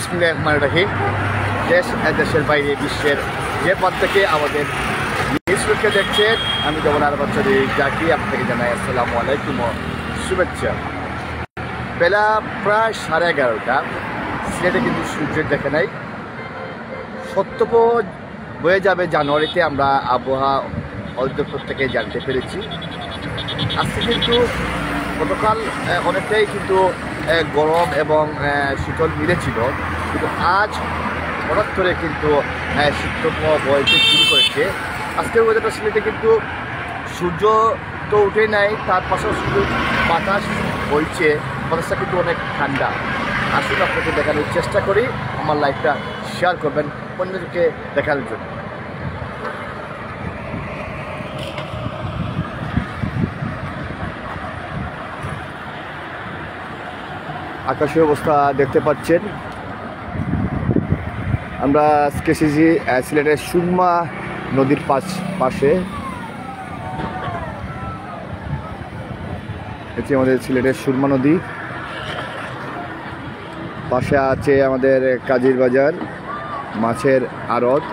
বিসমিল্লাহির রহমানির রহিম। দেশ দেশের বাইরে বিশ্বের যে পথ থেকে আমাদের নিউজকে দেখছেন, আমি যেমন আর বাচ্চাদের ডাকি আপনাকে জানাই আসসালামু আলাইকুম ও শুভেচ্ছা। বেলা প্রায় 11:30। সিলেটে কিন্তু সূর্যের দেখা নাই। সত্যপ বয়ে যাবে জানুয়ারিতে, আমরা আবহাওয়া অধিদপ্তর থেকে জানতে পেরেছি। আজকে কিন্তু গতকাল অনেকটাই কিন্তু গরম এবং শীতল মিলেছিল, কিন্তু আজ হঠাৎ করে কিন্তু শীতপ্রবাহ বইতে শুরু করেছে। আজকের ওয়েদারটা সিলেটে কিন্তু সূর্য তো উঠে নাই, তার পাশাপাশি শুধু বাতাস বইছে, বাতাসটা কিন্তু অনেক ঠান্ডা। আসলে আপনাকে দেখানোর চেষ্টা করি, আমার লাইফটা শেয়ার করবেন অন্যদেরকে দেখানোর জন্য। আকাশের অবস্থা দেখতে পাচ্ছেন। আমরা আজকে এসেছি সিলেটের সুরমা নদীর পাশে। এটি আমাদের সিলেটের সুরমা নদী, পাশে আছে আমাদের কাজীর বাজার, মাছের আড়ত।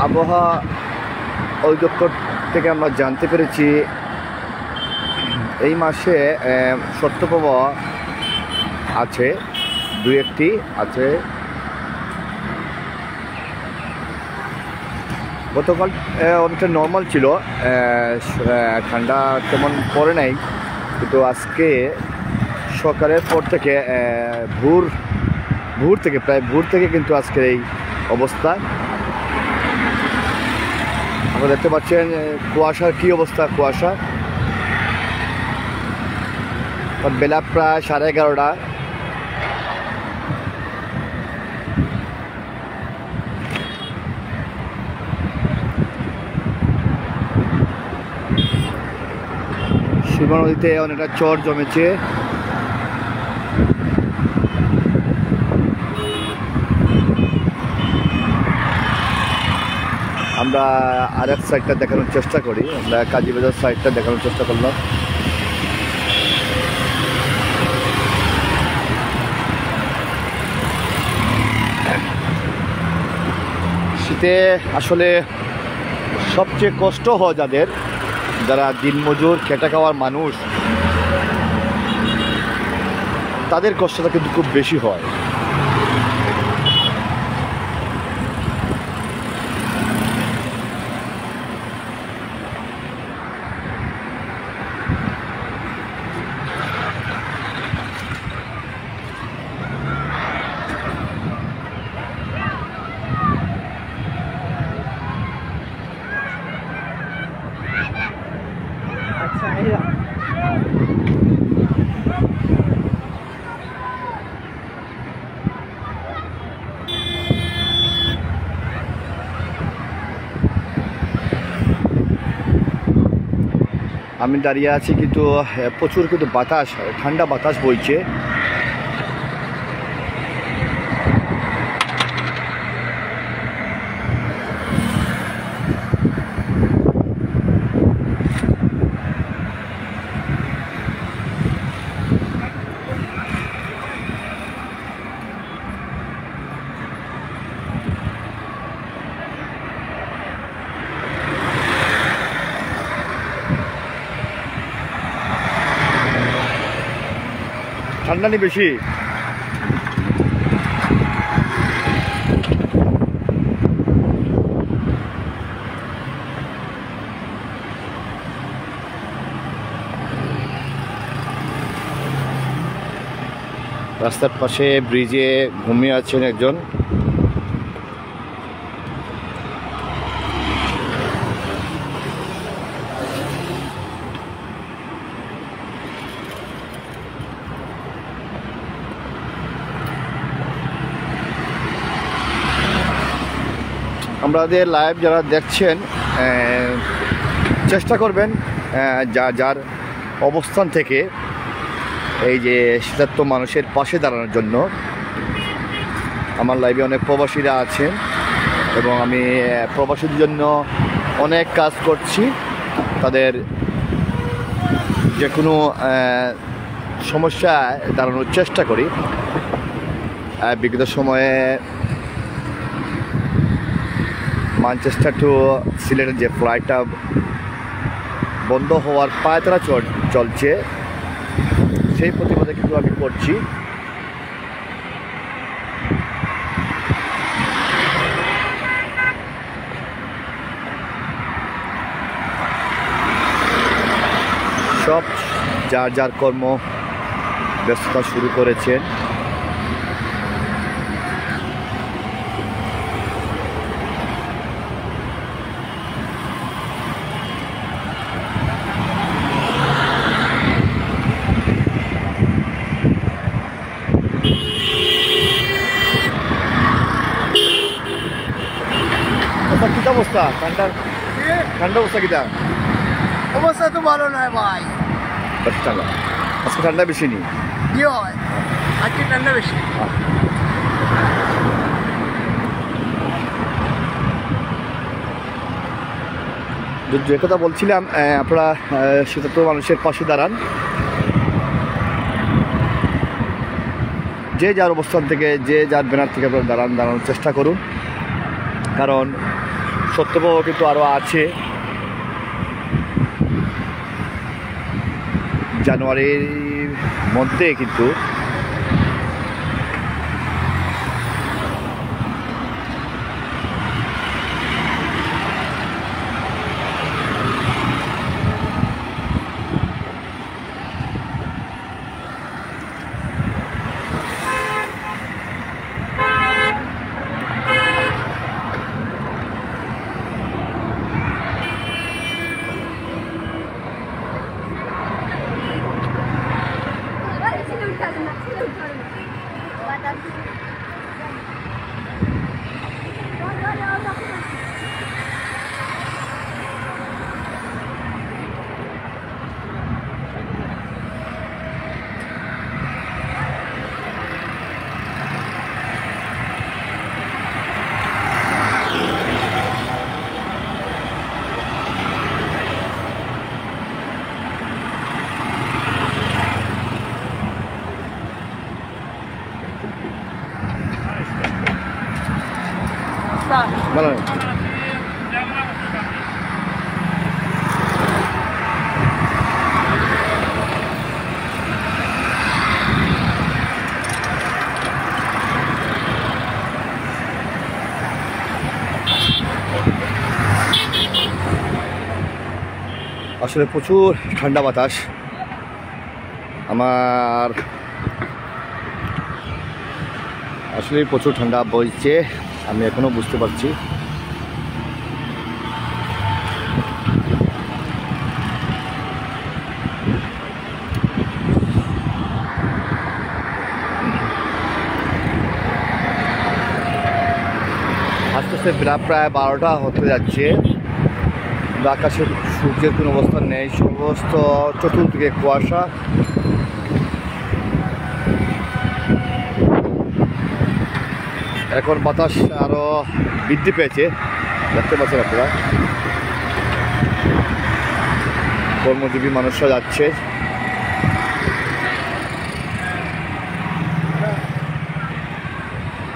আবহাওয়া অধিদপ্তর থেকে আমরা জানতে পেরেছি এই মাসে শৈত্যপ্রবাহ আছে, দুই একটি আছে। গতকাল অনেকটা নর্মাল ছিল, ঠান্ডা তেমন পড়ে নাই, কিন্তু আজকে সকালের পর থেকে ভোর থেকে কিন্তু আজকের এই অবস্থা। আপনারা দেখতে পাচ্ছেন কুয়াশার কি অবস্থা। কুয়াশা, বেলা প্রায় 11:30। সুরমা নদীতে অনেকটা চর জমেছে। আমরা আরেক সাইডটা দেখানোর চেষ্টা করি, আমরা কাজীবাজার সাইডটা দেখানোর চেষ্টা করলাম। শীতে আসলে সবচেয়ে কষ্ট হয় যারা দিনমজুর খেটে খাওয়ার মানুষ, তাদের কষ্টটা কিন্তু খুব বেশি হয়। আমি দাঁড়িয়ে আছি, কিন্তু প্রচুর কিন্তু বাতাস, ঠান্ডা বাতাস বইছে। ঠান্ডা নেই বেশি। রাস্তার পাশে ব্রিজে ঘুমিয়ে আছেন একজন। আমাদের লাইভ যারা দেখছেন, চেষ্টা করবেন যার অবস্থান থেকে এই যে শীতার্ত মানুষের পাশে দাঁড়ানোর জন্য। আমার লাইভে অনেক প্রবাসীরা আছেন এবং আমি প্রবাসীদের জন্য অনেক কাজ করছি। তাদের যে কোনো সমস্যায় দাঁড়ানোর চেষ্টা করি। বিগত সময়ে ম্যানচেস্টার টু সিলেটের যে ফ্লাইটটা বন্ধ হওয়ার পায়তারা চলছে, সেই প্রতিবাদে কিন্তু আমি করছি। সব যার যার কর্ম ব্যস্ততা শুরু করেছেন। কি অবস্থা? ঠান্ডা অবস্থা কিটা? অবস্থা তো ভালো নয় ভাই। ঠান্ডা আজকে ঠান্ডা বেশি নেই। কি হয় আজকে ঠান্ডা বেশি। যে কথা বলছিলাম, আপনারা শীতার্ত মানুষের পাশে দাঁড়ান। যে যার অবস্থান থেকে, যে যার ব্যানার থেকে আপনারা দাঁড়ানোর চেষ্টা করুন, কারণ সত্যপ্রভ কিন্তু আরও আছে। জানুয়ারির মধ্যে কিন্তু ভালো আসলে প্রচুর ঠান্ডা বাতাস। আমার আসলে প্রচুর ঠান্ডা বইছে, আমি এখনো বুঝতে পারছি। আস্তে আস্তে প্রায় 12টা হতে যাচ্ছে। আকাশে সূর্যের কোনো অবস্থান নেই, সমস্ত চতুর্দিকে কুয়াশা। এখন বাতাস আরো বৃদ্ধি পেয়েছে, দেখতে পাচ্ছেন আপনারা। কর্মজীবী মানুষরা যাচ্ছে।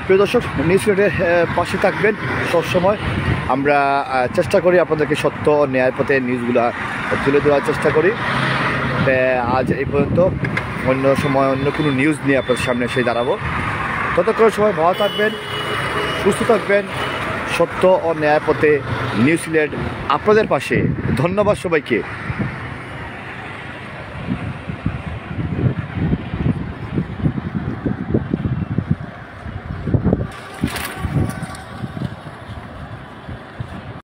প্রিয় দর্শক, নিউজ সিলেটের পাশে থাকবেন সবসময়। আমরা চেষ্টা করি আপনাদেরকে সত্য ন্যায় পথে নিউজগুলো তুলে দেওয়ার চেষ্টা করি। আজ এই পর্যন্ত, অন্য সময় অন্য কোনো নিউজ নিয়ে আপনাদের সামনে এসে দাঁড়াবো। ততক্ষণ সময় ভালো থাকবেন, সুস্থ থাকবেন। সত্য ও ন্যায় পথে নিউজ সিলেট আপনাদের পাশে। ধন্যবাদ সবাইকে।